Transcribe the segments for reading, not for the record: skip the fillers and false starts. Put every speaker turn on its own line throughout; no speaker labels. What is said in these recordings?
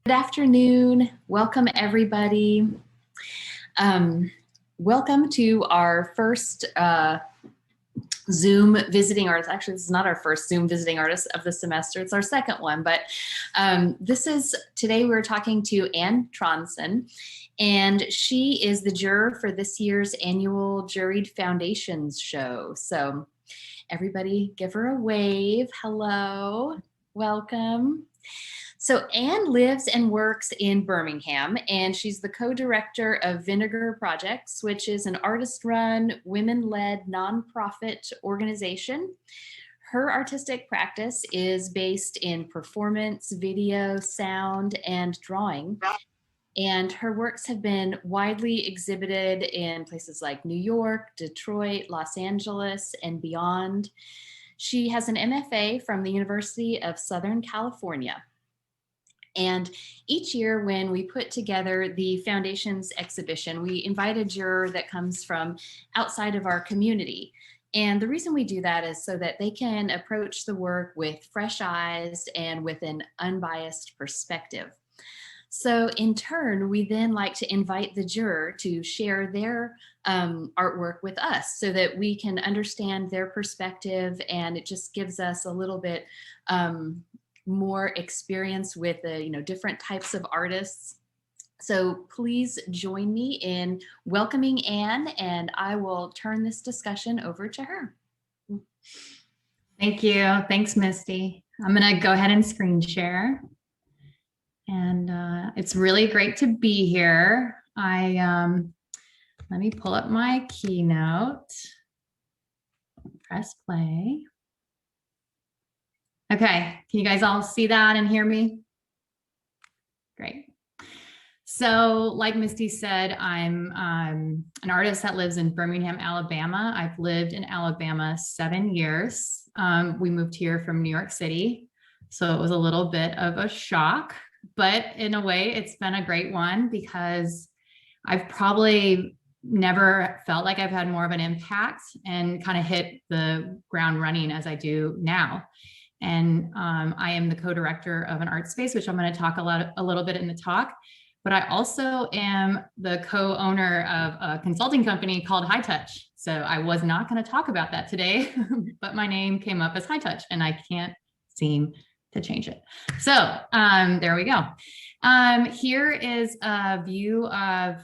Good afternoon. Welcome, everybody. Welcome to our first Zoom visiting artist. Actually, this is not our first Zoom visiting artist of the semester. It's our second one, but today we're talking to Anne Trondson, and she is the juror for this year's annual Juried Foundations show. So everybody give her a wave. Hello, welcome. So Anne lives and works in Birmingham, and she's the co-director of Vinegar Projects, which is an artist-run, women-led nonprofit organization. Her artistic practice is based in performance, video, sound, and drawing. And her works have been widely exhibited in places like New York, Detroit, Los Angeles, and beyond. She has an MFA from the University of Southern California. And each year when we put together the Foundations exhibition, we invite a juror that comes from outside of our community. And the reason we do that is so that they can approach the work with fresh eyes and with an unbiased perspective. So in turn, we then like to invite the juror to share their artwork with us so that we can understand their perspective, and it just gives us a little bit more experience with the different types of artists. So please join me in welcoming Anne, and I will turn this discussion over to her.
Thank you. Thanks, Misty. I'm going to go ahead and screen share. And it's really great to be here. Let me pull up my keynote. Press play. Okay, can you guys all see that and hear me? Great. So like Misty said, I'm an artist that lives in Birmingham, Alabama. I've lived in Alabama 7 years. We moved here from New York City, so it was a little bit of a shock, but in a way it's been a great one because I've probably never felt like I've had more of an impact and kind of hit the ground running as I do now. And I am the co-director of an art space, which I'm going to talk a little bit in the talk, but I also am the co-owner of a consulting company called High Touch. So I was not going to talk about that today, but my name came up as High Touch and I can't seem to change it. So there we go. Here is a view of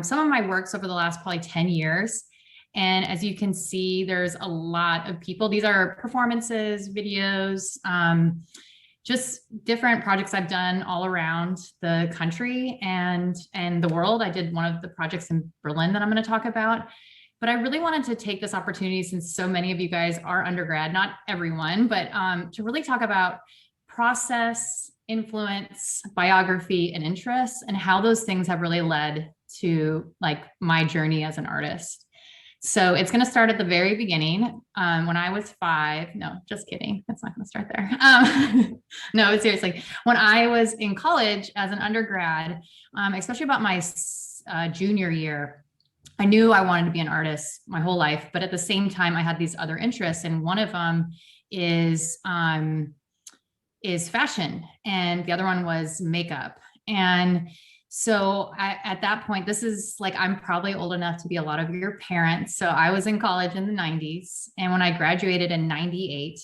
some of my works over the last probably 10 years. And as you can see, there's a lot of people. These are performances, videos, just different projects I've done all around the country and the world. I did one of the projects in Berlin that I'm going to talk about. But I really wanted to take this opportunity, since so many of you guys are undergrad, not everyone, but to really talk about process, influence, biography, and interests, and how those things have really led to like my journey as an artist. So it's going to start at the very beginning. When I was 5, no, just kidding. It's not going to start there. No, seriously. When I was in college as an undergrad, especially about my junior year, I knew I wanted to be an artist my whole life, but at the same time, I had these other interests. And one of them is fashion. And the other one was makeup. And so at that point, this is like, I'm probably old enough to be a lot of your parents. So I was in college in the 90s. And when I graduated in 98,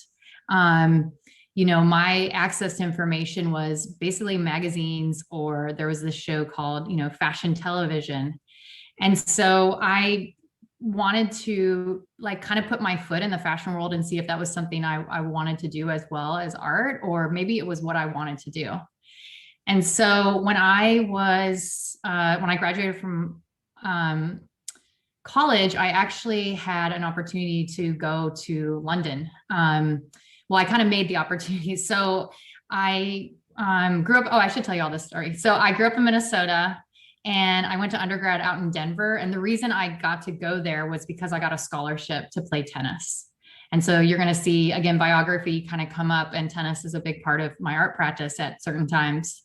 my access to information was basically magazines, or there was this show called, Fashion Television. And so I wanted to like kind of put my foot in the fashion world and see if that was something I wanted to do as well as art, or maybe it was what I wanted to do. And so when I graduated from college, I actually had an opportunity to go to London. I kind of made the opportunity. So I grew up, I should tell you all this story. So I grew up in Minnesota and I went to undergrad out in Denver. And the reason I got to go there was because I got a scholarship to play tennis. And so you're going to see, again, biography kind of come up, and tennis is a big part of my art practice at certain times.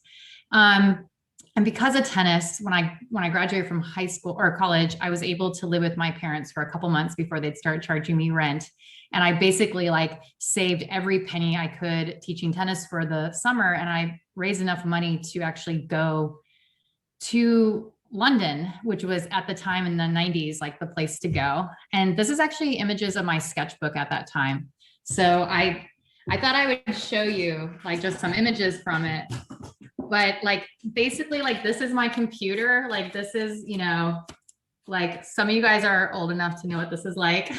And because of tennis, when I graduated from high school or college, I was able to live with my parents for a couple months before they'd start charging me rent. And I basically like saved every penny I could teaching tennis for the summer. And I raise enough money to actually go to London, which was at the time in the 90s, like the place to go. And this is actually images of my sketchbook at that time. So I thought I would show you like just some images from it. But like, basically like this is my computer. Like this is, you know, like some of you guys are old enough to know what this is like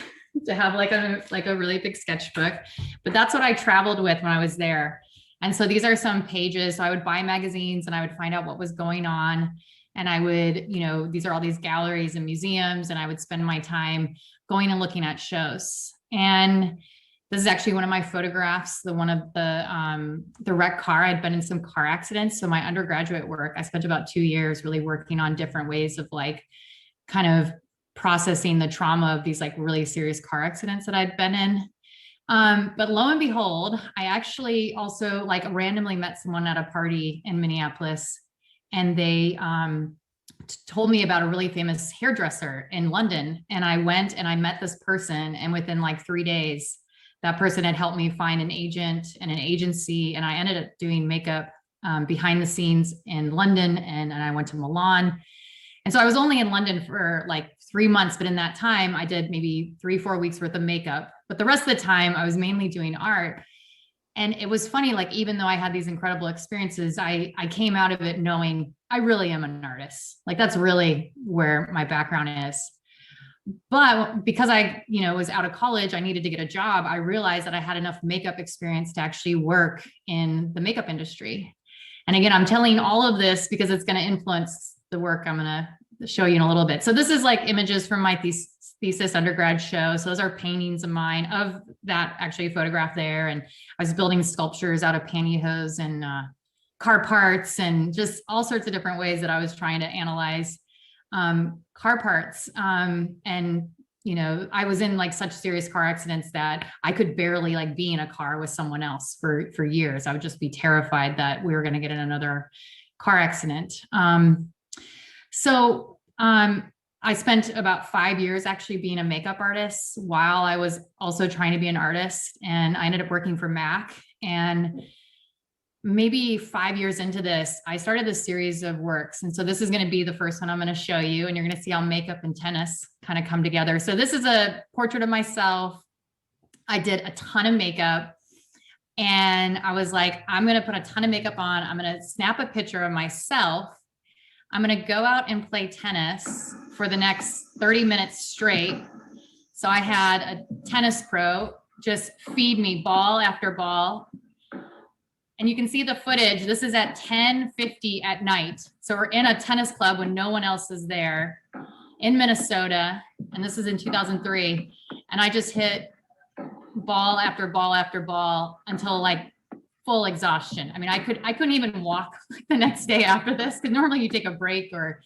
to have like a really big sketchbook, but that's what I traveled with when I was there. And so these are some pages. So I would buy magazines and I would find out what was going on. And I would, you know, these are all these galleries and museums, and I would spend my time going and looking at shows. And this is actually one of my photographs, the one of the wrecked car. I'd been in some car accidents. So my undergraduate work, I spent about 2 years really working on different ways of like kind of processing the trauma of these like really serious car accidents that I'd been in. But lo and behold, I actually also like randomly met someone at a party in Minneapolis, and they told me about a really famous hairdresser in London. And I went and I met this person, and within like 3 days, that person had helped me find an agent and an agency. And I ended up doing makeup behind the scenes in London, and I went to Milan. And so I was only in London for like 3 months, but in that time I did maybe 3-4 weeks worth of makeup, but the rest of the time I was mainly doing art. And it was funny, like, even though I had these incredible experiences, I came out of it knowing I really am an artist. Like that's really where my background is. But because I, you know, was out of college, I needed to get a job. I realized that I had enough makeup experience to actually work in the makeup industry. And again, I'm telling all of this because it's going to influence the work I'm going to show you in a little bit. So this is like images from my thesis undergrad show. So those are paintings of mine of that actually photograph there. And I was building sculptures out of pantyhose and car parts and just all sorts of different ways that I was trying to analyze car parts. And, you know, I was in like such serious car accidents that I could barely like be in a car with someone else for years. I would just be terrified that we were going to get in another car accident. So I spent about 5 years actually being a makeup artist while I was also trying to be an artist. And I ended up working for Mac. And maybe 5 years into this, I started this series of works. And so this is going to be the first one I'm going to show you. And you're going to see how makeup and tennis kind of come together. So this is a portrait of myself. I did a ton of makeup. And I was like, I'm going to put a ton of makeup on. I'm going to snap a picture of myself. I'm going to go out and play tennis for the next 30 minutes straight. So I had a tennis pro just feed me ball after ball. And you can see the footage. This is at 10:50 at night. So we're in a tennis club when no one else is there in Minnesota. And this is in 2003. And I just hit ball after ball after ball until like full exhaustion. I mean, I couldn't even walk the next day after this, because normally you take a break or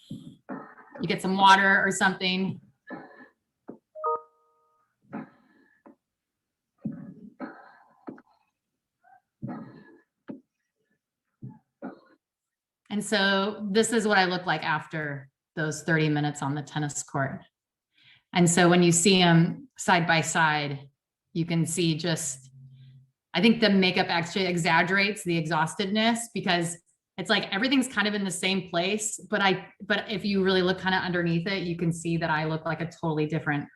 you get some water or something. And so this is what I look like after those 30 minutes on the tennis court. And so when you see them side by side, you can see just, I think the makeup actually exaggerates the exhaustedness, because it's like everything's kind of in the same place, but if you really look kind of underneath it, you can see that I look like a totally different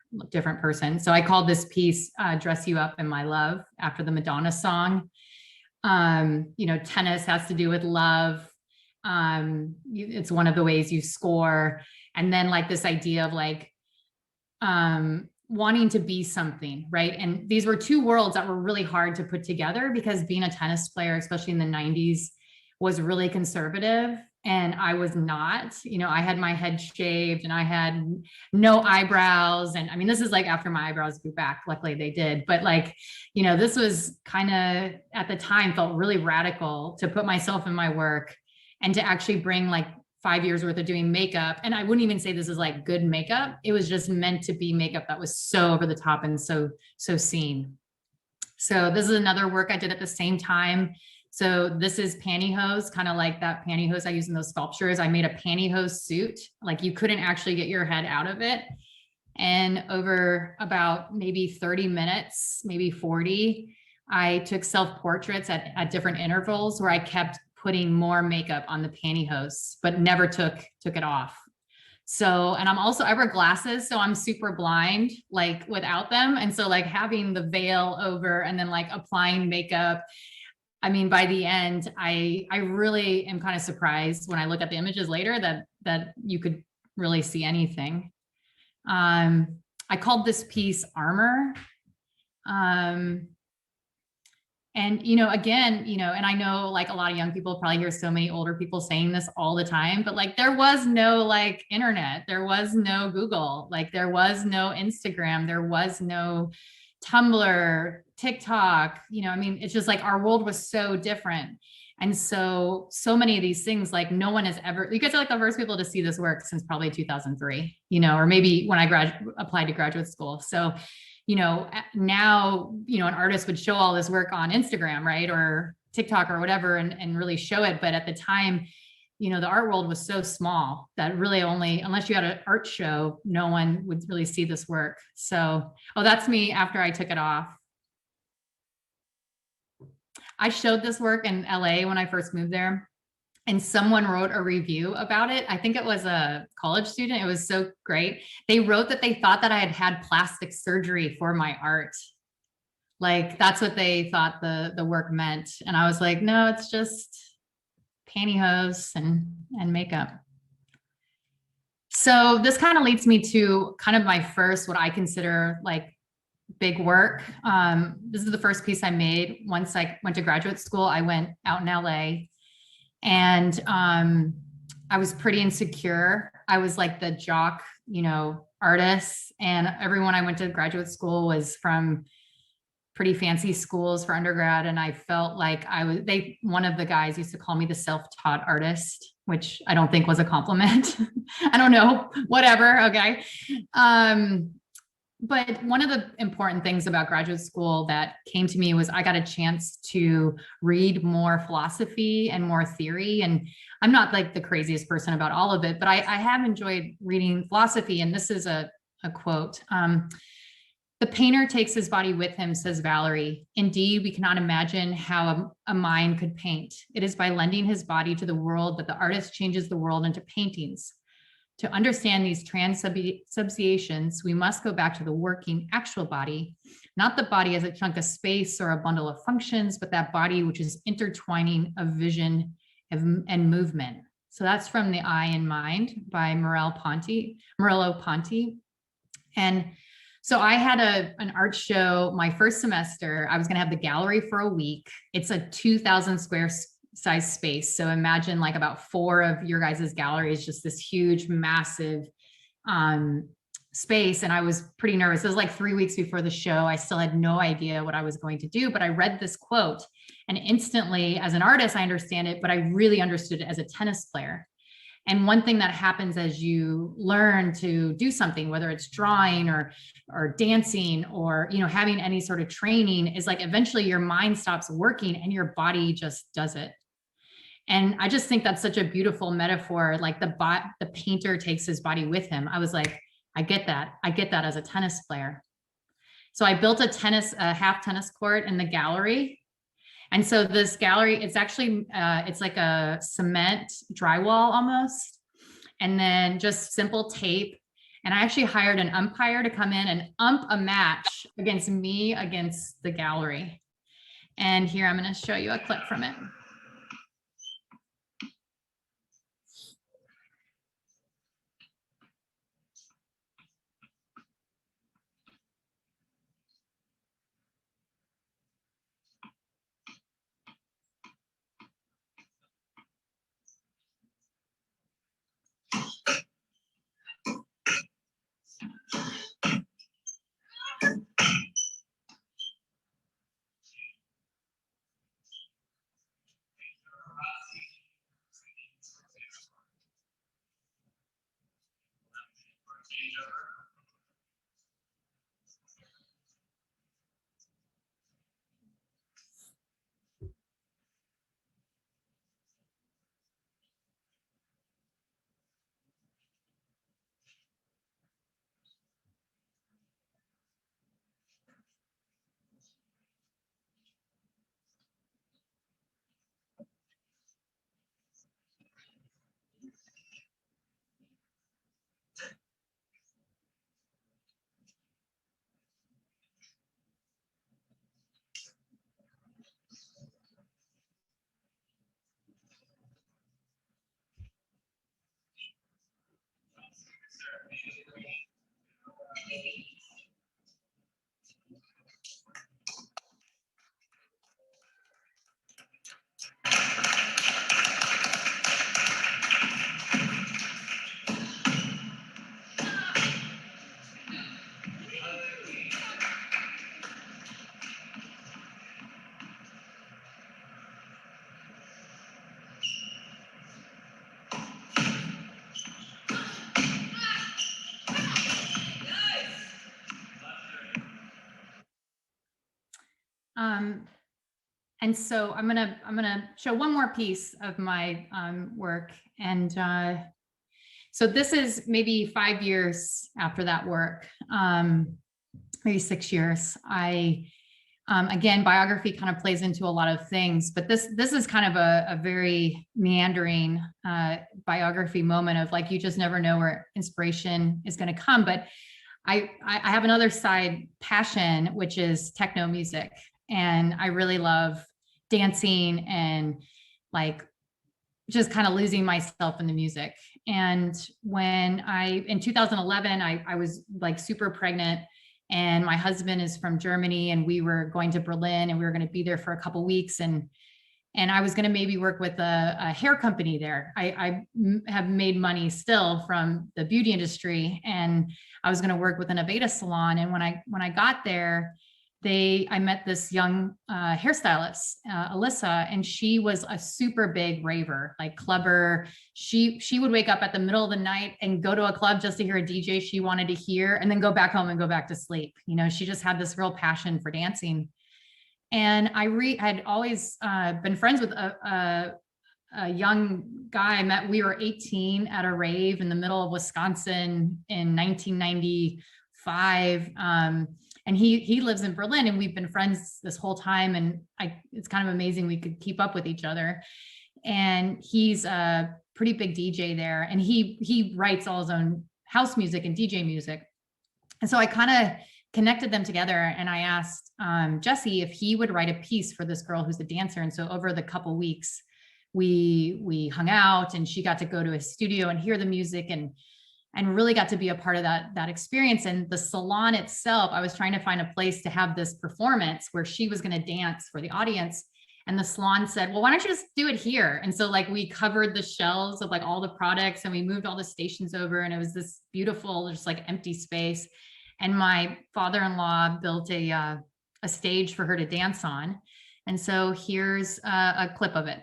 person. So I called this piece Dress You Up in My Love, after the Madonna song. You know, tennis has to do with love. It's one of the ways you score. And then like this idea of like wanting to be something, right? And these were two worlds that were really hard to put together, because being a tennis player, especially in the 90s, was really conservative. And I was not. You know, I had my head shaved and I had no eyebrows. And I mean, this is like after my eyebrows grew back. Luckily they did. But like, you know, this was kind of, at the time, felt really radical to put myself in my work and to actually bring like 5 years worth of doing makeup. And I wouldn't even say this is like good makeup. It was just meant to be makeup that was so over the top and so seen. So this is another work I did at the same time. So this is pantyhose, kind of like that pantyhose I use in those sculptures. I made a pantyhose suit. Like you couldn't actually get your head out of it. And over about maybe 30 minutes, maybe 40, I took self-portraits at different intervals, where I kept putting more makeup on the pantyhose, but never took it off. So, and I wear glasses, so I'm super blind, like without them. And so like having the veil over and then like applying makeup, I mean, by the end, I really am kind of surprised when I look at the images later that you could really see anything. I called this piece Armor. And, again, and I know like a lot of young people probably hear so many older people saying this all the time, but like there was no like internet, there was no Google, like there was no Instagram, there was no Tumblr, TikTok, I mean, it's just like our world was so different. And so many of these things, like no one has ever, you guys are like the first people to see this work since probably 2003, or maybe when I applied to graduate school. So now, an artist would show all this work on Instagram, right? Or TikTok or whatever, and really show it. But at the time, the art world was so small that really only, unless you had an art show, no one would really see this work. So, that's me after I took it off. I showed this work in LA when I first moved there. And someone wrote a review about it. I think it was a college student. It was so great. They wrote that they thought that I had had plastic surgery for my art. Like that's what they thought the work meant. And I was like, no, it's just pantyhose and makeup. So this kind of leads me to kind of my first, what I consider like big work. This is the first piece I made. Once I went to graduate school, I went out in LA. And I was pretty insecure. I was like the jock, artist. And everyone I went to graduate school was from pretty fancy schools for undergrad. And I felt like one of the guys used to call me the self-taught artist, which I don't think was a compliment. I don't know, whatever. Okay. But one of the important things about graduate school that came to me was I got a chance to read more philosophy and more theory. And I'm not like the craziest person about all of it, but I have enjoyed reading philosophy. And this is a quote. The painter takes his body with him, says Valerie. Indeed, we cannot imagine how a mind could paint. It is by lending his body to the world that the artist changes the world into paintings. To understand these transubstantiations, we must go back to the working actual body, not the body as a chunk of space or a bundle of functions, but that body which is intertwining of vision and movement. So that's from The Eye and Mind by Merleau-Ponty. And so I had an art show my first semester. I was going to have the gallery for a week. It's a 2,000 square size space. So imagine like about 4 of your guys' galleries, just this huge, massive space. And I was pretty nervous. It was like 3 weeks before the show. I still had no idea what I was going to do, but I read this quote and instantly, as an artist, I understand it, but I really understood it as a tennis player. And one thing that happens as you learn to do something, whether it's drawing or dancing or, having any sort of training, is like eventually your mind stops working and your body just does it. And I just think that's such a beautiful metaphor. Like the painter takes his body with him. I was like, I get that. I get that as a tennis player. So I built a half tennis court in the gallery. And so this gallery, it's actually, it's like a cement drywall almost, and then just simple tape. And I actually hired an umpire to come in and ump a match against me against the gallery. And here I'm going to show you a clip from it. And so I'm gonna show one more piece of my work. And so this is maybe 5 years after that work, maybe 6 years. Again, biography kind of plays into a lot of things, but this is kind of a very meandering biography moment of like, you just never know where inspiration is going to come. But I have another side passion, which is techno music. And I really love dancing and like just kind of losing myself in the music. And when in 2011, I was like super pregnant, and my husband is from Germany, and we were going to Berlin, and we were going to be there for a couple of weeks. And I was going to maybe work with a hair company there. I have made money still from the beauty industry, and I was going to work with an Aveda salon. And when I got there, I met this young hairstylist, Alyssa, and she was a super big raver, like clubber. She would wake up at the middle of the night and go to a club just to hear a DJ she wanted to hear, and then go back home and go back to sleep. You know, she just had this real passion for dancing. And I had always been friends with a young guy I met. We were 18 at a rave in the middle of Wisconsin in 1995. And he lives in Berlin, and we've been friends this whole time. And it's kind of amazing we could keep up with each other. And he's a pretty big DJ there, and he writes all his own house music and DJ music. And so I kind of connected them together, and I asked Jesse if he would write a piece for this girl who's a dancer. And so over the couple weeks, we hung out, and she got to go to his studio and hear the music, and really got to be a part of that experience. And the salon itself, I was trying to find a place to have this performance where she was going to dance for the audience. And the salon said, well, why don't you just do it here? And so like we covered the shelves of like all the products, and we moved all the stations over, and it was this beautiful, just like empty space. And my father-in-law built a stage for her to dance on. And so here's a clip of it.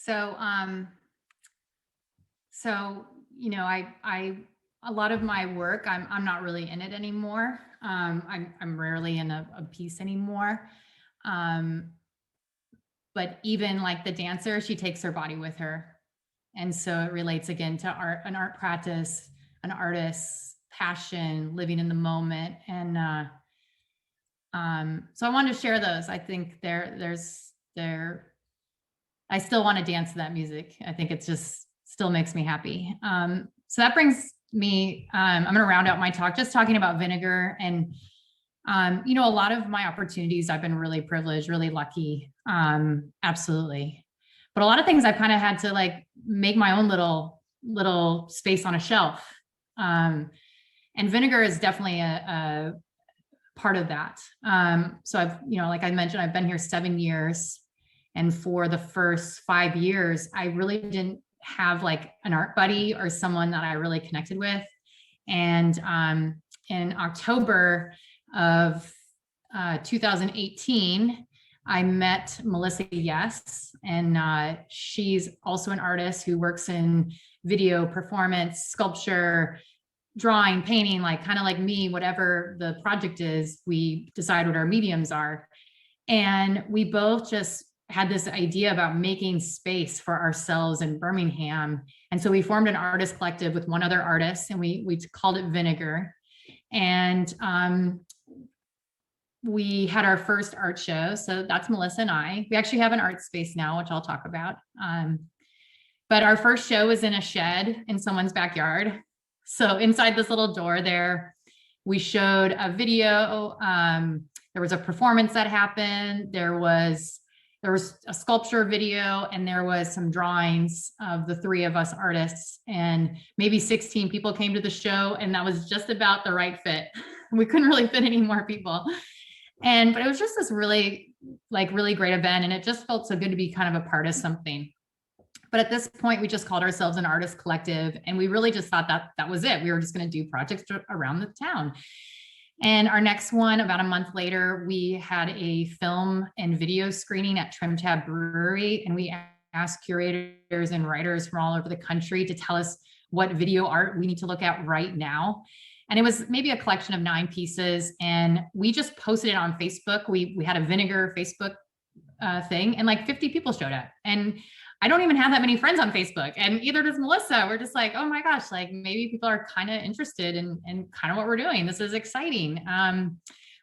So, you know, a lot of my work, I'm not really in it anymore. I'm rarely in a piece anymore. But even like the dancer, she takes her body with her. And so it relates again to an art practice, an artist's passion, living in the moment. And so I wanted to share those. I think I still want to dance to that music. I think it just still makes me happy. So that brings me, I'm going to round out my talk just talking about vinegar. And You know, a lot of my opportunities, I've been really privileged, really lucky. Absolutely. But a lot of things I've kind of had to like make my own little space on a shelf. And vinegar is definitely a part of that. So I've, you know, like I mentioned, I've been here 7 years. And for the first 5 years, I really didn't have like an art buddy or someone that I really connected with. And in October of 2018, I met Melissa Yes, and she's also an artist who works in video, performance, sculpture, drawing, painting, like kind of like me, whatever the project is, we decide what our mediums are. And we both just had this idea about making space for ourselves in Birmingham. And so we formed an artist collective with one other artist, and we called it Vinegar. And we had our first art show. So that's Melissa and I. We actually have an art space now, which I'll talk about. But our first show was in a shed in someone's backyard. So inside this little door there, we showed a video. There was a performance that happened. There was a sculpture video, and there was some drawings of the three of us artists, and maybe 16 people came to the show, and that was just about the right fit. We couldn't really fit any more people. But it was just this really great event, and it just felt so good to be kind of a part of something. But at this point, we just called ourselves an artist collective, and we really just thought that that was it. We were just going to do projects around the town. And our next one, about a month later, we had a film and video screening at Trim Tab Brewery, and we asked curators and writers from all over the country to tell us what video art we need to look at right now. And it was maybe a collection of 9 pieces, and we just posted it on Facebook. We had a Vinegar Facebook thing, and like 50 people showed up. And I don't even have that many friends on Facebook, and either does Melissa. We're just like, oh my gosh, like maybe people are kind of interested in kind of what we're doing. This is exciting.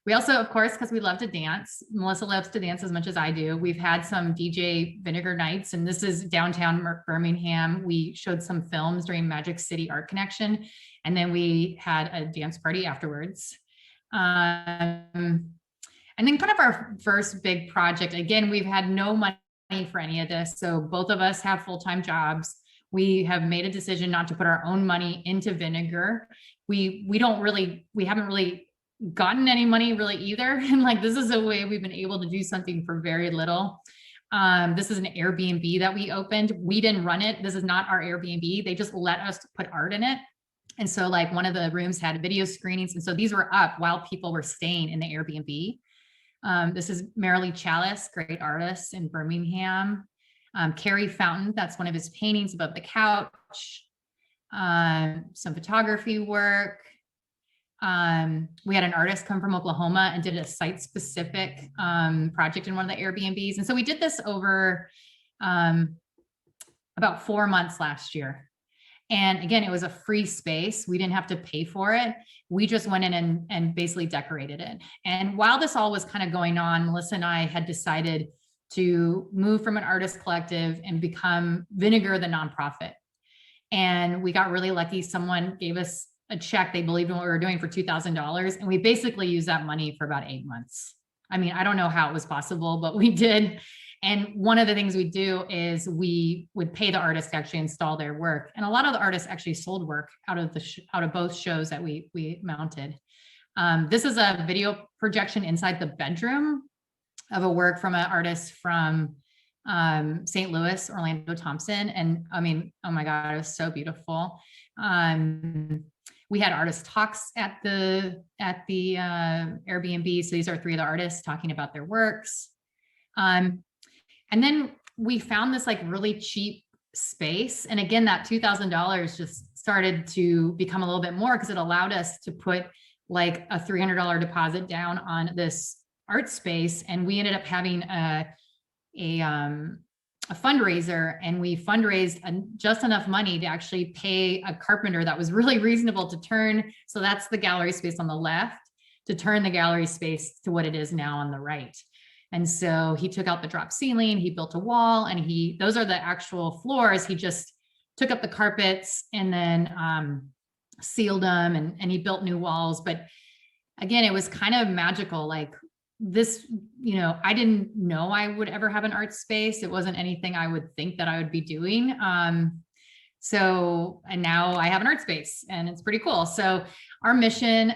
We also, of course, because we love to dance, Melissa loves to dance as much as I do. We've had some DJ Vinegar nights, and this is downtown Birmingham. We showed some films during Magic City Art Connection, and then we had a dance party afterwards. And then kind of our first big project, again, we've had no money for any of this. So both of us have full-time jobs. We have made a decision not to put our own money into Vinegar. We haven't really gotten any money really either. And like, this is a way we've been able to do something for very little. This is an Airbnb that we opened. We didn't run it. This is not our Airbnb. They just let us put art in it. And so like one of the rooms had video screenings. And so these were up while people were staying in the Airbnb. This is Marilee Chalice, great artist in Birmingham. Carrie Fountain, that's one of his paintings above the couch. Some photography work. We had an artist come from Oklahoma and did a site-specific project in one of the Airbnbs. And so we did this over about 4 months last year. And again, it was a free space. We didn't have to pay for it. We just went in and basically decorated it. And while this all was kind of going on, Melissa and I had decided to move from an artist collective and become Vinegar, the nonprofit. And we got really lucky. Someone gave us a check. They believed in what we were doing for $2,000. And we basically used that money for about 8 months. I mean, I don't know how it was possible, but we did. And one of the things we do is we would pay the artists to actually install their work. And a lot of the artists actually sold work out of both shows that we mounted. This is a video projection inside the bedroom of a work from an artist from St. Louis, Orlando Thompson. And I mean, oh my God, it was so beautiful. We had artist talks at the Airbnb. So these are 3 of the artists talking about their works. And then we found this like really cheap space. And again, that $2,000 just started to become a little bit more because it allowed us to put like a $300 deposit down on this art space. And we ended up having a fundraiser, and we fundraised just enough money to actually pay a carpenter that was really reasonable to turn. So that's the gallery space on the left, to turn the gallery space to what it is now on the right. And so he took out the drop ceiling, he built a wall, and those are the actual floors. He just took up the carpets and then sealed them, and he built new walls. But again, it was kind of magical. Like this, I didn't know I would ever have an art space. It wasn't anything I would think that I would be doing. And now I have an art space and it's pretty cool. So our mission,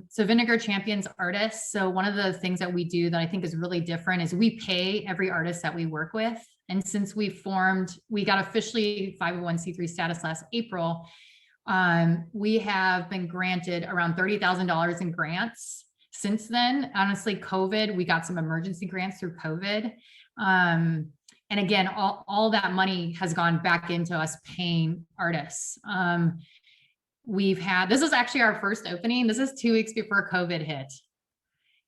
so Vinegar champions artists. So one of the things that we do that I think is really different is we pay every artist that we work with. And since we got officially 501c3 status last April, we have been granted around $30,000 in grants since then. Honestly, COVID, we got some emergency grants through COVID. And again, all that money has gone back into us paying artists. This is actually our first opening. This is 2 weeks before COVID hit.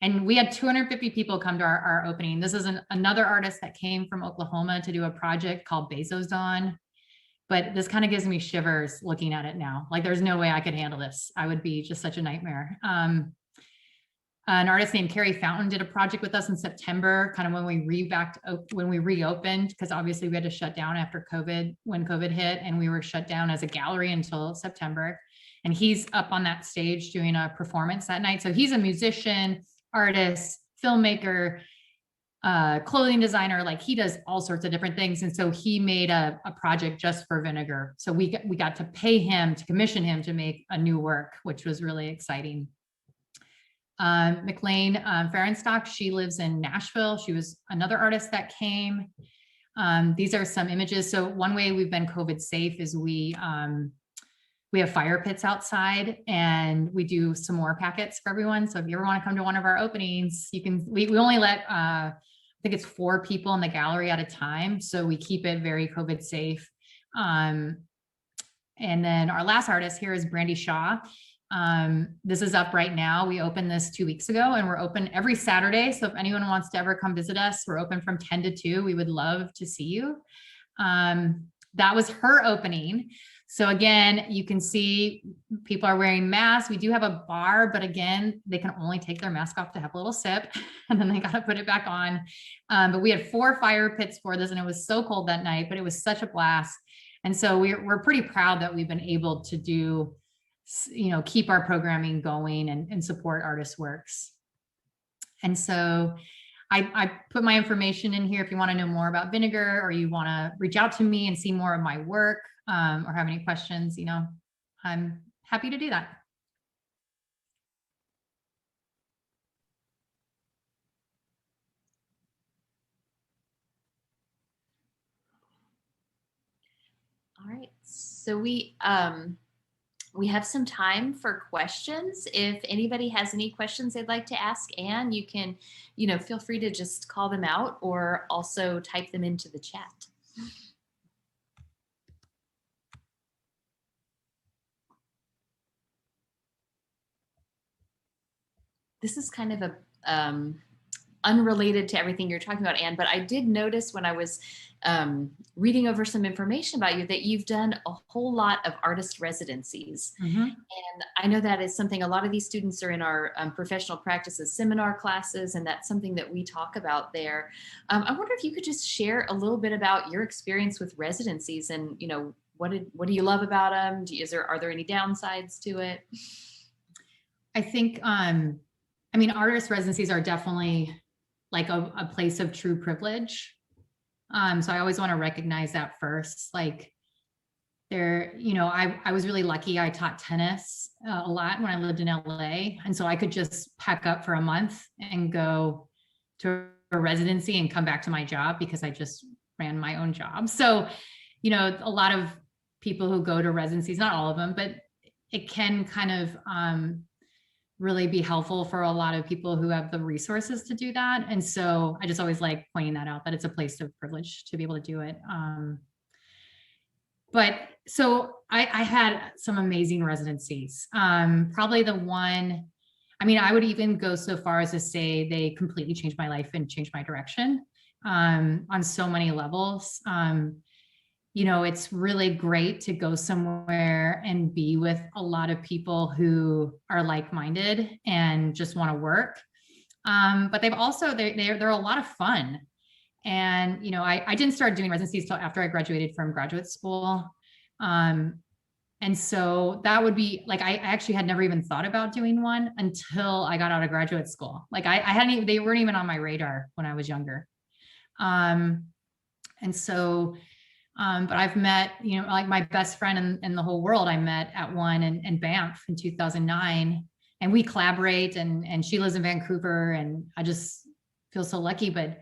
And we had 250 people come to our opening. This is another artist that came from Oklahoma to do a project called Bezos. But this kind of gives me shivers looking at it now. Like there's no way I could handle this. I would be just such a nightmare. An artist named Carrie Fountain did a project with us in September, kind of when we reopened, because obviously we had to shut down after COVID, when COVID hit, and we were shut down as a gallery until September. And he's up on that stage doing a performance that night. So he's a musician, artist, filmmaker, clothing designer. Like he does all sorts of different things. And so he made a project just for Vinegar. So we got to pay him, to commission him to make a new work, which was really exciting. McLean Ferenstock, she lives in Nashville. She was another artist that came. These are some images. So one way we've been COVID safe is we have fire pits outside and we do s'more packets for everyone. So if you ever want to come to one of our openings, you can, we only let, I think it's 4 people in the gallery at a time. So we keep it very COVID safe. And then our last artist here is Brandy Shaw. This is up right now. We opened this 2 weeks ago and we're open every Saturday. So if anyone wants to ever come visit us, we're open from 10 to 2. We would love to see you. That was her opening. So again, you can see people are wearing masks. We do have a bar, but again, they can only take their mask off to have a little sip and then they got to put it back on. But we had 4 fire pits for this and it was so cold that night, but it was such a blast. And so we're pretty proud that we've been able to do, keep our programming going and support artists' works. And so I put my information in here if you want to know more about Vinegar or you want to reach out to me and see more of my work or have any questions, I'm happy to do that.
All right, so we have some time for questions. If anybody has any questions they'd like to ask Anne, you can, feel free to just call them out or also type them into the chat. This is kind of a unrelated to everything you're talking about, Anne, but I did notice when I was reading over some information about you that you've done a whole lot of artist residencies. Mm-hmm. And I know that is something a lot of these students are in our professional practices seminar classes, and that's something that we talk about there. I wonder if you could just share a little bit about your experience with residencies and, what do you love about them? Are there any downsides to it?
I think, artist residencies are definitely like a place of true privilege. So I always want to recognize that first. Like I was really lucky. I taught tennis a lot when I lived in LA. And so I could just pack up for a month and go to a residency and come back to my job because I just ran my own job. So, a lot of people who go to residencies, not all of them, but it can kind of, really be helpful for a lot of people who have the resources to do that. And so I just always like pointing that out, that it's a place of privilege to be able to do it. But so I had some amazing residencies. Probably the one, I would even go so far as to say they completely changed my life and changed my direction on so many levels. It's really great to go somewhere and be with a lot of people who are like-minded and just want to work. But they've also, they're a lot of fun. And, I didn't start doing residencies till after I graduated from graduate school. And so that would be like, I actually had never even thought about doing one until I got out of graduate school. Like I hadn't even, they weren't even on my radar when I was younger. And so, but I've met, you know, like my best friend in the whole world, I met at one in Banff in 2009, and we collaborate, and she lives in Vancouver, and I just feel so lucky. But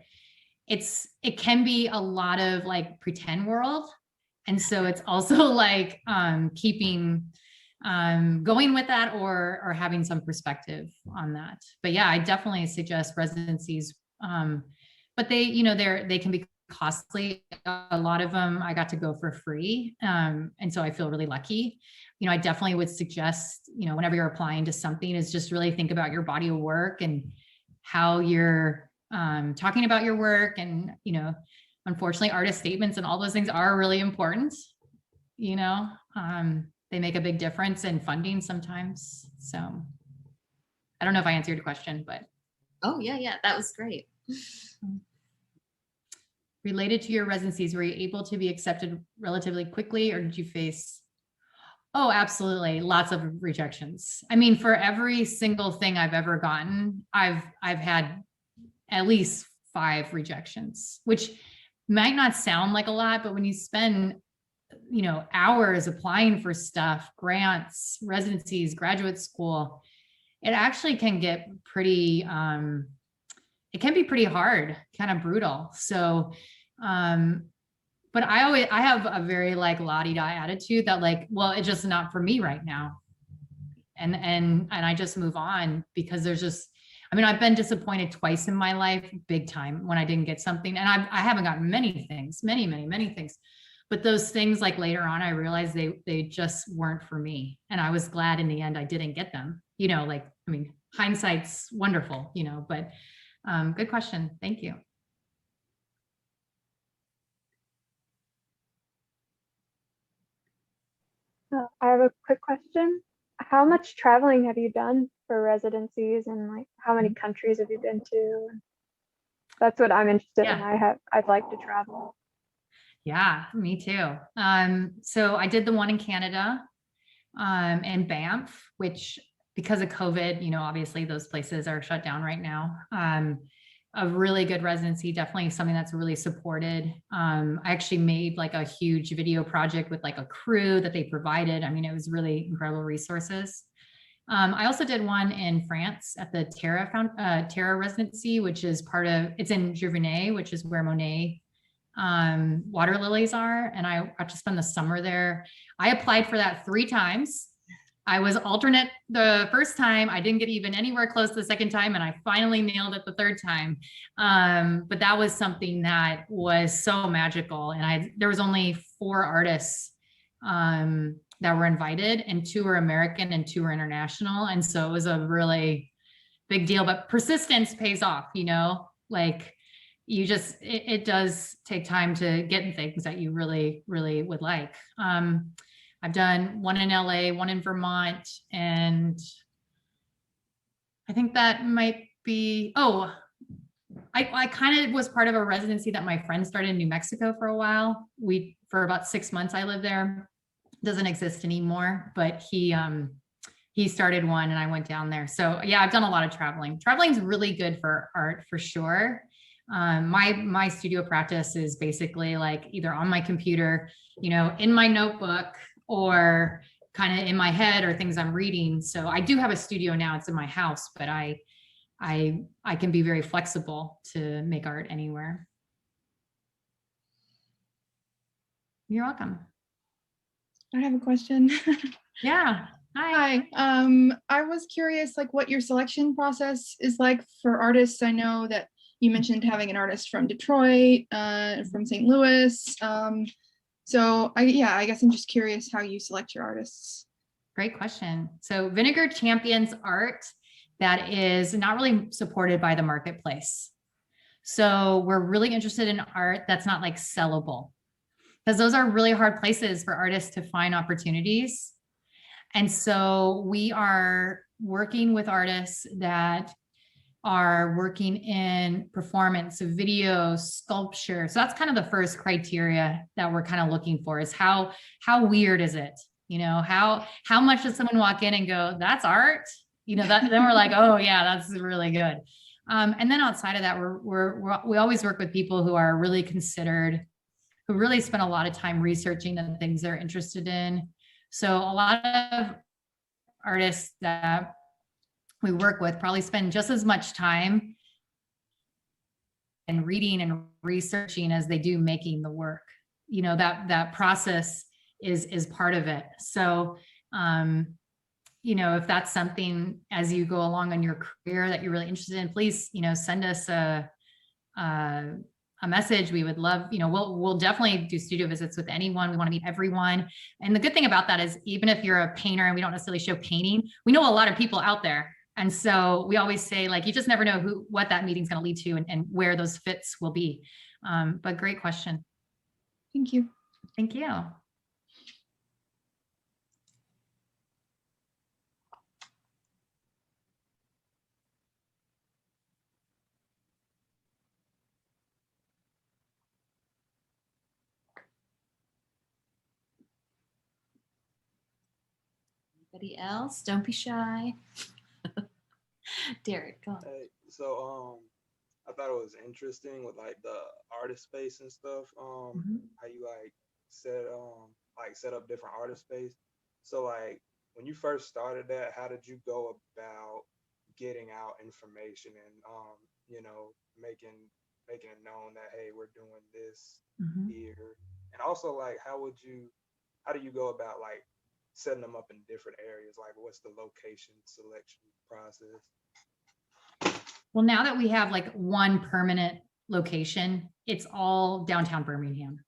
it can be a lot of like pretend world. And so it's also like keeping going with that, or having some perspective on that. But yeah, I definitely suggest residencies. But they, you know, they can be costly. A lot of them I got to go for free. And so I feel really lucky. You know, I definitely would suggest, you know, whenever you're applying to something, is just really think about your body of work and how you're talking about your work. And, you know, unfortunately, artist statements and all those things are really important. You know, they make a big difference in funding sometimes. So I don't know if I answered your question, but.
Oh, yeah, that was great.
Related to your residencies, were you able to be accepted relatively quickly, or did you face? Oh, absolutely. Lots of rejections. I mean, for every single thing I've ever gotten, I've had at least 5 rejections, which might not sound like a lot, but when you spend, you know, hours applying for stuff, grants, residencies, graduate school, it actually can get pretty, it can be pretty hard, kind of brutal. So, but I have a very like la-di-da attitude that like, well, it's just not for me right now. And I just move on, because there's just, I mean, I've been disappointed twice in my life, big time, when I didn't get something. And I haven't gotten many things, many things, but those things, like later on, I realized they just weren't for me. And I was glad in the end I didn't get them, you know, like, I mean, hindsight's wonderful, you know, but good question. Thank you.
I have a quick question. How much traveling have you done for residencies, and like how many countries have you been to? That's what I'm interested in. I'd like to travel.
Yeah, me too. So I did the one in Canada, and Banff, which because of COVID, you know, obviously those places are shut down right now. A really good residency, definitely something that's really supported. I actually made like a huge video project with like a crew that they provided. I mean, it was really incredible resources. I also did one in France at the Terra residency, which is it's in Giverny, which is where Monet water lilies are. And I got to spend the summer there. I applied for that 3 times. I was alternate the first time. I didn't get even anywhere close the second time, and I finally nailed it the 3rd time. But that was something that was so magical. And there was only 4 artists that were invited, and 2 were American and 2 were international. And so it was a really big deal, but persistence pays off, you know, like you just, it does take time to get in things that you really, really would like. I've done one in LA, one in Vermont, and I think that might be, I kind of was part of a residency that my friend started in New Mexico for a while. For about 6 months, I lived there. Doesn't exist anymore, but he started one and I went down there. So yeah, I've done a lot of traveling. Traveling is really good for art for sure. My studio practice is basically like either on my computer, you know, in my notebook, or kind of in my head, or things I'm reading. So I do have a studio now, it's in my house, but I can be very flexible to make art anywhere. You're welcome.
I have a question.
Yeah.
Hi. I was curious, like, what your selection process is like for artists. I know that you mentioned having an artist from Detroit, from St. Louis. So I guess I'm just curious how you select your artists.
Great question. So Vinegar champions art that is not really supported by the marketplace. So we're really interested in art that's not like sellable, because those are really hard places for artists to find opportunities. And so we are working with artists that are working in performance, video, sculpture. So that's kind of the first criteria that we're kind of looking for, is how weird is it? How much does someone walk in and go, that's art? Then we're like, oh yeah, that's really good. And then outside of that, we always work with people who are really considered, who really spend a lot of time researching the things they're interested in. So a lot of artists that we work with probably spend just as much time and reading and researching as they do making the work. That process is part of it. So, if that's something as you go along on your career that you're really interested in, please, send us a message. We would love, we'll definitely do studio visits with anyone. We want to meet everyone. And the good thing about that is, even if you're a painter and we don't necessarily show painting, we know a lot of people out there. And so we always say, like, you just never know what that meeting's going to lead to and where those fits will be. But great question.
Thank you.
Thank you.
Anybody else? Don't be shy. Derek, go on.
Hey, so I thought it was interesting with like the artist space and stuff. How you set up different artist space. So like when you first started that, how did you go about getting out information and making it known that, hey, we're doing this here? And also, like, how do you go about like setting them up in different areas? Like, what's the location selection process?
Well, now that we have like one permanent location, it's all downtown Birmingham.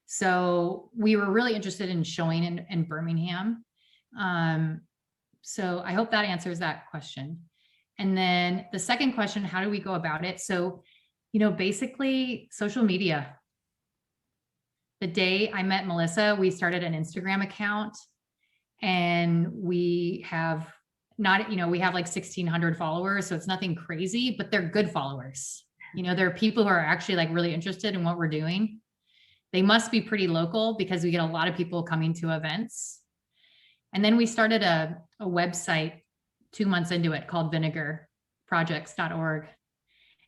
So we were really interested in showing in Birmingham. So I hope that answers that question. And then the second question, how do we go about it? So, basically social media. The day I met Melissa, we started an Instagram account, and we have we have like 1,600 followers. So it's nothing crazy, but they're good followers. There are people who are actually like really interested in what we're doing. They must be pretty local because we get a lot of people coming to events. And then we started a website 2 months into it called vinegarprojects.org.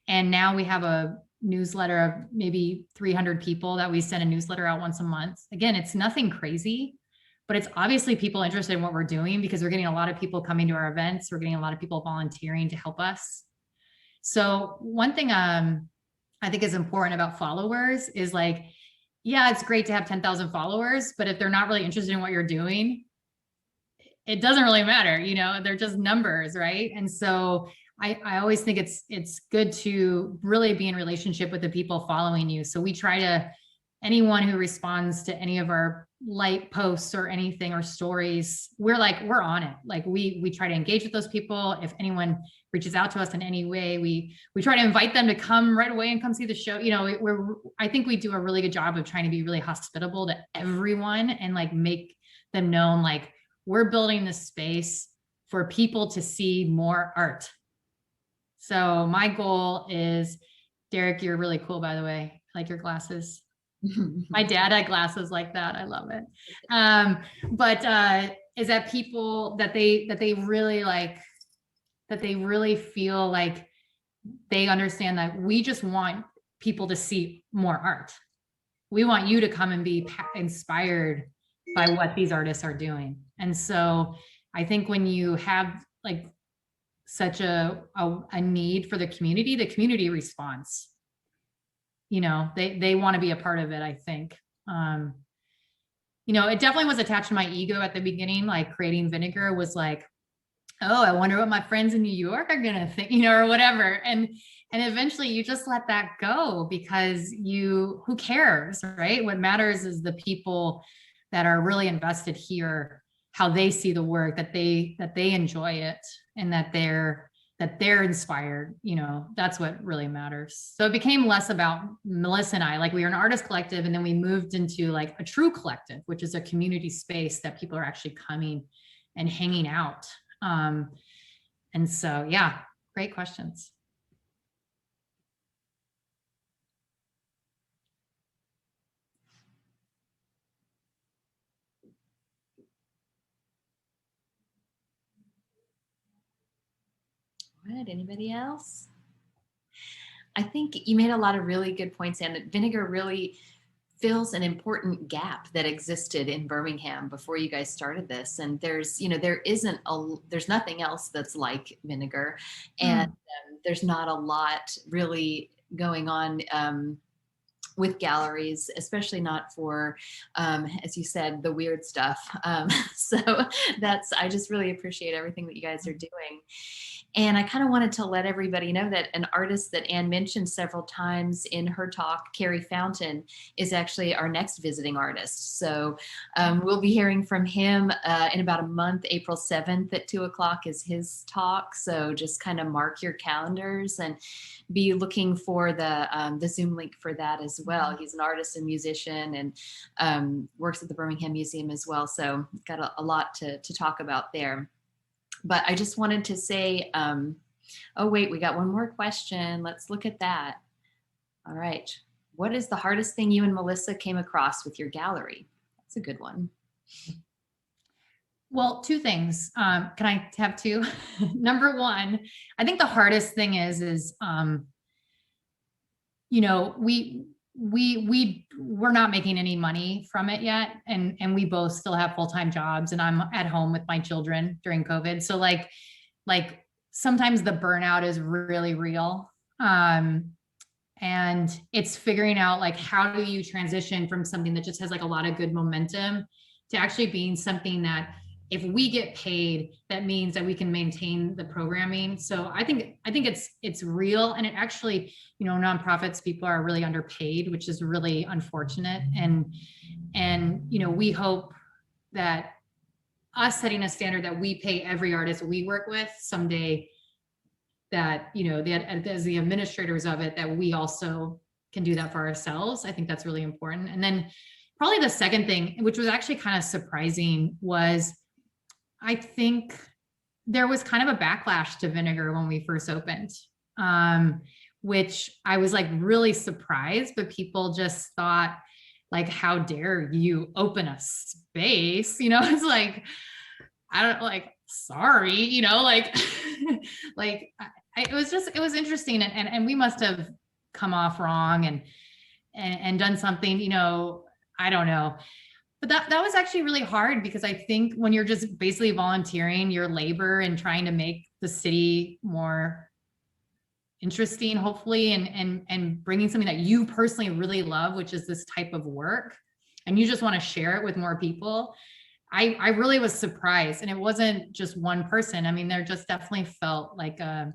And now we have a newsletter of maybe 300 people that we send a newsletter out once a month. Again, it's nothing crazy, but it's obviously people interested in what we're doing because we're getting a lot of people coming to our events. We're getting a lot of people volunteering to help us. So one thing I think is important about followers is like, yeah, it's great to have 10,000 followers, but if they're not really interested in what you're doing, it doesn't really matter. They're just numbers, right? And so I always think it's good to really be in relationship with the people following you. So we try to, anyone who responds to any of our light posts or anything or stories, we're on it. Like we try to engage with those people. If anyone reaches out to us in any way, we try to invite them to come right away and come see the show. I think we do a really good job of trying to be really hospitable to everyone and like make them known, like, we're building this space for people to see more art. So my goal is, Derek, you're really cool, by the way. I like your glasses. My dad had glasses like that. I love it. But is that people that they really like, that they really feel like they understand that we just want people to see more art. We want you to come and be inspired by what these artists are doing. And so I think when you have like such a need for the community responds. They want to be a part of it, I think. It definitely was attached to my ego at the beginning, like creating Vinegar was like, oh, I wonder what my friends in New York are gonna think, or whatever. And eventually you just let that go because who cares, right? What matters is the people that are really invested here, how they see the work, that they enjoy it, and that they're inspired. That's what really matters. So it became less about Melissa and I, like we were an artist collective, and then we moved into like a true collective, which is a community space that people are actually coming and hanging out. And so, yeah, great questions.
Good. Anybody else? I think you made a lot of really good points, and that Vinegar really fills an important gap that existed in Birmingham before you guys started this. And there's, there's nothing else that's like Vinegar, and there's not a lot really going on with galleries, especially not for, as you said, the weird stuff. So I just really appreciate everything that you guys are doing. And I kind of wanted to let everybody know that an artist that Anne mentioned several times in her talk, Carrie Fountain, is actually our next visiting artist. So we'll be hearing from him in about a month. April 7th at 2:00 is his talk. So just kind of mark your calendars and be looking for the Zoom link for that as well. He's an artist and musician, and works at the Birmingham Museum as well. So got a lot to talk about there. But I just wanted to say, oh wait, we got one more question. Let's look at that. All right. What is the hardest thing you and Melissa came across with your gallery? That's a good one.
Well, two things. Can I have two? Number one, I think the hardest thing is we're not making any money from it yet. And we both still have full-time jobs, and I'm at home with my children during COVID. So like sometimes the burnout is really real. And it's figuring out like, how do you transition from something that just has like a lot of good momentum to actually being something that if we get paid, that means that we can maintain the programming. So I think it's real. And it actually, nonprofits, people are really underpaid, which is really unfortunate. And we hope that us setting a standard that we pay every artist we work with someday, that, that as the administrators of it, that we also can do that for ourselves. I think that's really important. And then probably the second thing, which was actually kind of surprising, was I think there was kind of a backlash to Vinegar when we first opened, which I was like really surprised, but people just thought like, how dare you open a space? It's like, I don't like, sorry, it was interesting. And we must've come off wrong and done something, I don't know. But that was actually really hard, because I think when you're just basically volunteering your labor and trying to make the city more interesting, hopefully, and bringing something that you personally really love, which is this type of work, and you just want to share it with more people. I really was surprised. And it wasn't just one person. I mean, there just definitely felt like a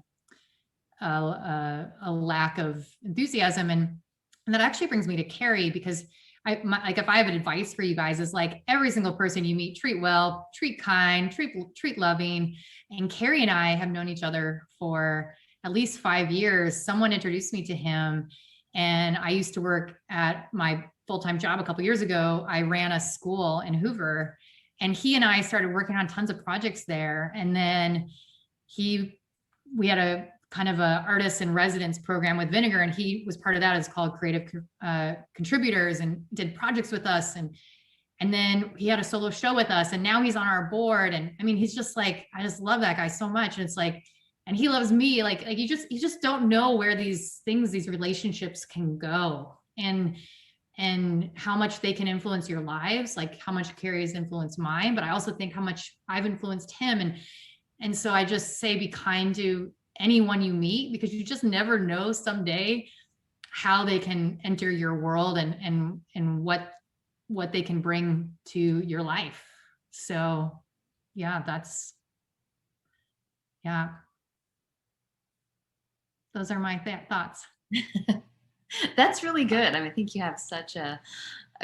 lack of enthusiasm. And that actually brings me to Carrie, because if I have an advice for you guys, is like, every single person you meet, treat well, treat kind, treat loving. And Carrie and I have known each other for at least 5 years. Someone introduced me to him, and I used to work at my full-time job a couple of years ago. I ran a school in Hoover, and he and I started working on tons of projects there. And then we had a kind of a artist in residence program with Vinegar, and he was part of that. It's called Creative Contributors, and did projects with us. And then he had a solo show with us, and now he's on our board. And I mean, he's just like, I just love that guy so much. And it's like, and he loves me. Like you just don't know where these relationships can go, and how much they can influence your lives, like how much Carrie has influenced mine, but I also think how much I've influenced him. And so I just say, be kind to anyone you meet, because you just never know someday how they can enter your world and what they can bring to your life. So yeah, those are my thoughts.
That's really good. I mean, I think you have such a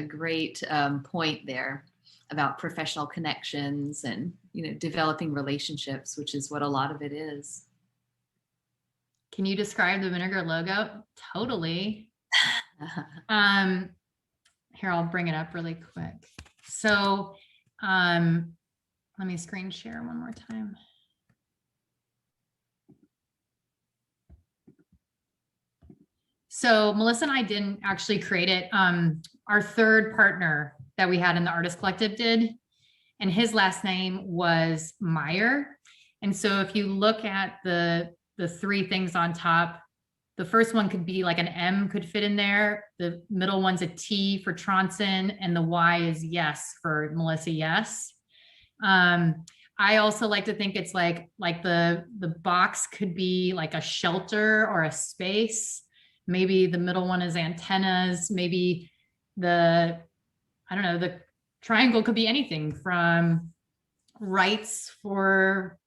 great point there about professional connections and, developing relationships, which is what a lot of it is.
Can you describe the Vinegar logo? Totally. Here, I'll bring it up really quick. So let me screen share one more time. So Melissa and I didn't actually create it. Our third partner that we had in the Artist Collective did, and his last name was Meyer. And so if you look at the the three things on top. The first one could be like an M could fit in there. The middle one's a T for Trondson, and the Y is yes for Melissa, yes. I also like to think it's like the box could be like a shelter or a space. Maybe the middle one is antennas. Maybe I don't know, the triangle could be anything from rights for,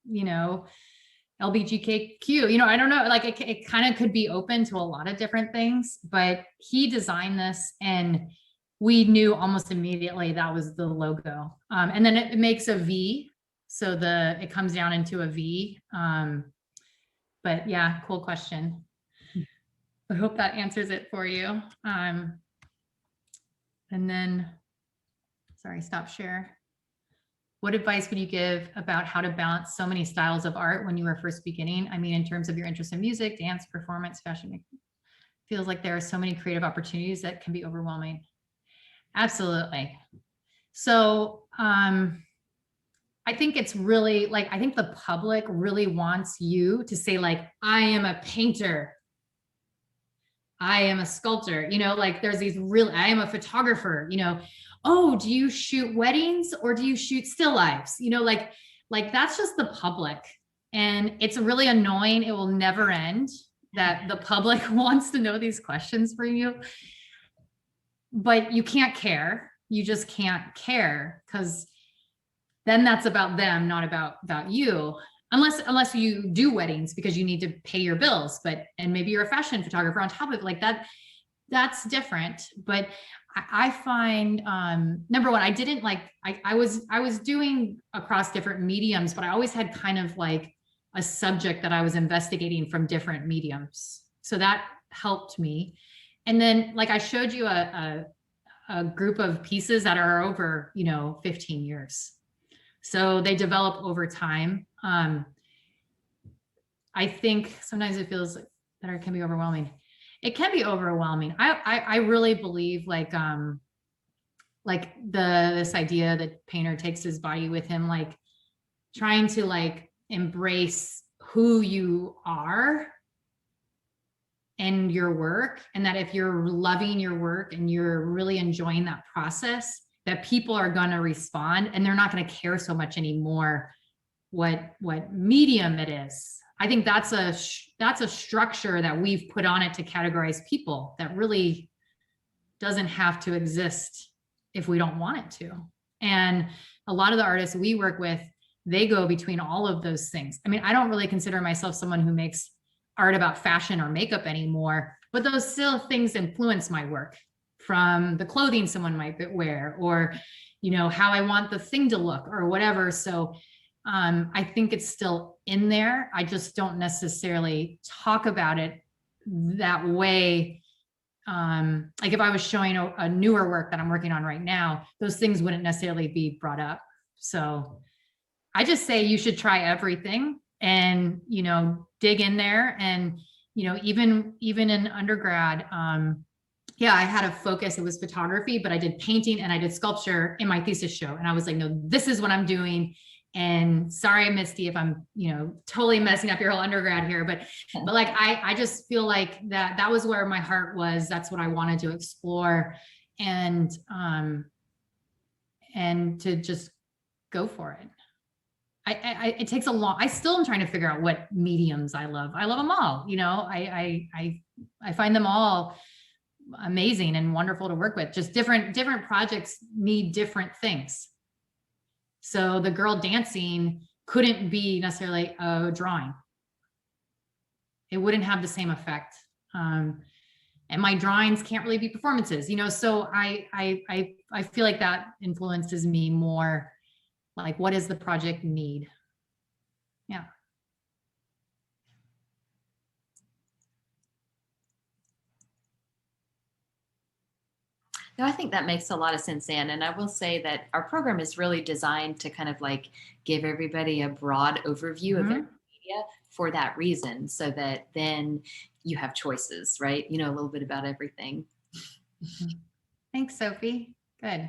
LGBTQ, I don't know, like it kind of could be open to a lot of different things, but he designed this and we knew almost immediately that was the logo. And then it makes a V. So it comes down into a V. But yeah, cool question. I hope that answers it for you. And then, sorry, stop share. What advice would you give about how to balance so many styles of art when you were first beginning? I mean, in terms of your interest in music, dance, performance, fashion, feels like there are so many creative opportunities that can be overwhelming. Absolutely. So I think it's really like, I think the public really wants you to say like, I am a painter. I am a sculptor, like there's these I am a photographer, oh, do you shoot weddings or do you shoot still lifes? Like that's just the public. And it's really annoying. It will never end that the public wants to know these questions from you. But you can't care. You just can't care, because then that's about them, not about you. Unless you do weddings because you need to pay your bills, and maybe you're a fashion photographer on top of it, like that's different. But I find, number one, I didn't like, I was doing across different mediums, but I always had kind of like a subject that I was investigating from different mediums. So that helped me. And then like I showed you a group of pieces that are over, 15 years. So they develop over time. I think sometimes it feels that it can be overwhelming. It can be overwhelming. I really believe like this idea that painter takes his body with him, like trying to like embrace who you are and your work. And that if you're loving your work and you're really enjoying that process, that people are going to respond and they're not going to care so much anymore what medium it is. I think that's a structure that we've put on it to categorize people that really doesn't have to exist if we don't want it to. And a lot of the artists we work with, they go between all of those things. I mean, I don't really consider myself someone who makes art about fashion or makeup anymore, but those still things influence my work, from the clothing someone might wear, or, how I want the thing to look or whatever. So I think it's still in there. I just don't necessarily talk about it that way. Like if I was showing a newer work that I'm working on right now, those things wouldn't necessarily be brought up. So I just say you should try everything and, dig in there. And, even in undergrad, I had a focus. It was photography, but I did painting and I did sculpture in my thesis show. And I was like, no, this is what I'm doing. And sorry, Misty, if I'm, totally messing up your whole undergrad here, but like, I just feel like that was where my heart was. That's what I wanted to explore, and to just go for it. It takes I still am trying to figure out what mediums I love. I love them all. I find them all amazing and wonderful to work with. Just different projects need different things. So the girl dancing couldn't be necessarily a drawing. It wouldn't have the same effect. And my drawings can't really be performances, so I feel like that influences me more. Like, what does the project need? Yeah.
No, I think that makes a lot of sense, Anne. And I will say that our program is really designed to kind of like give everybody a broad overview of their media for that reason, so that then you have choices, right? A little bit about everything.
Thanks, Sophie. Good.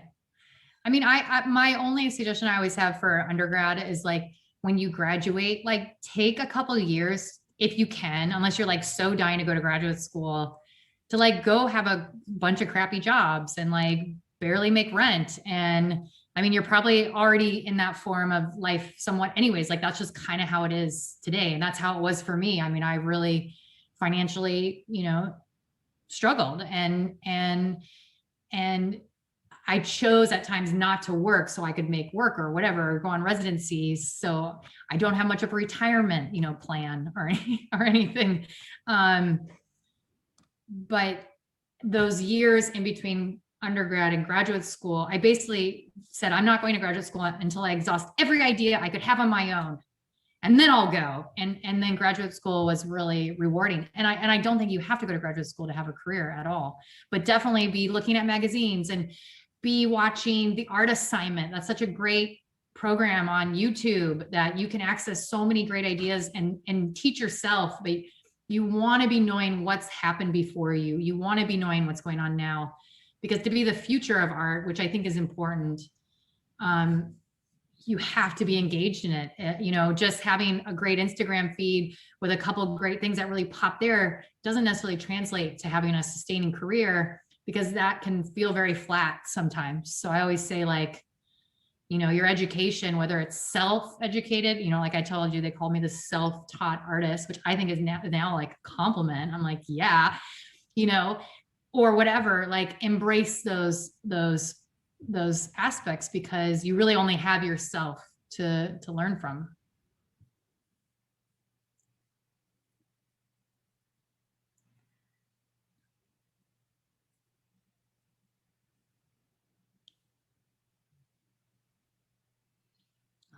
I mean, my only suggestion I always have for undergrad is like, when you graduate, like take a couple of years if you can, unless you're like so dying to go to graduate school, to like go have a bunch of crappy jobs and like barely make rent. And I mean, you're probably already in that form of life somewhat anyways. Like that's just kind of how it is today. And that's how it was for me. I mean, I really financially, struggled and I chose at times not to work so I could make work or whatever, or go on residencies. So I don't have much of a retirement, plan or anything. But those years in between undergrad and graduate school, I basically said, I'm not going to graduate school until I exhaust every idea I could have on my own. And then I'll go. And then graduate school was really rewarding. And I don't think you have to go to graduate school to have a career at all, but definitely be looking at magazines and be watching the Art Assignment. That's such a great program on YouTube that you can access so many great ideas and teach yourself. But you want to be knowing what's happened before you. You want to be knowing what's going on now, because to be the future of art, which I think is important, you have to be engaged in it. Just having a great Instagram feed with a couple of great things that really pop there doesn't necessarily translate to having a sustaining career, because that can feel very flat sometimes. So I always say, like, your education, whether it's self-educated, like I told you, they called me the self-taught artist, which I think is now like a compliment. I'm like, yeah, or whatever, like embrace those aspects, because you really only have yourself to learn from.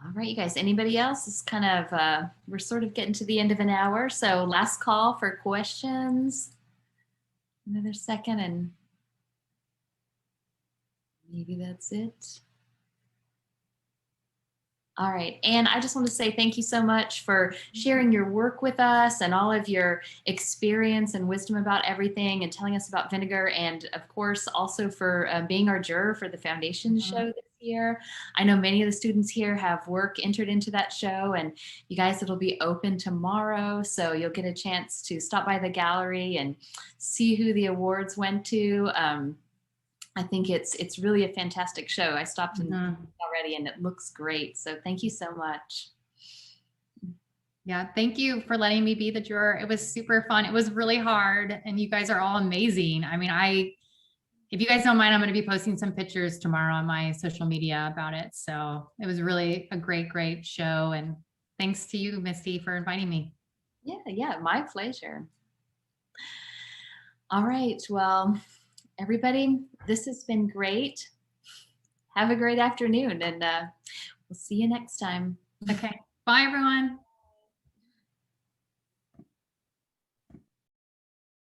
All right, you guys, anybody else? It's kind of, we're sort of getting to the end of an hour. So last call for questions. Another second and maybe that's it. All right. And I just want to say thank you so much for sharing your work with us and all of your experience and wisdom about everything and telling us about Vinegar. And of course, also for being our juror for the Foundation show this year. I know many of the students here have work entered into that show, and you guys, it'll be open tomorrow. So you'll get a chance to stop by the gallery and see who the awards went to. I think it's really a fantastic show. I stopped in already and it looks great. So thank you so much.
Yeah, thank you for letting me be the juror. It was super fun. It was really hard, and you guys are all amazing. I mean, if you guys don't mind, I'm going to be posting some pictures tomorrow on my social media about it. So it was really a great, great show. And thanks to you, Misty, for inviting me.
Yeah, my pleasure. All right, well, everybody, this has been great. Have a great afternoon, and we'll see you next time.
Okay. Bye, everyone.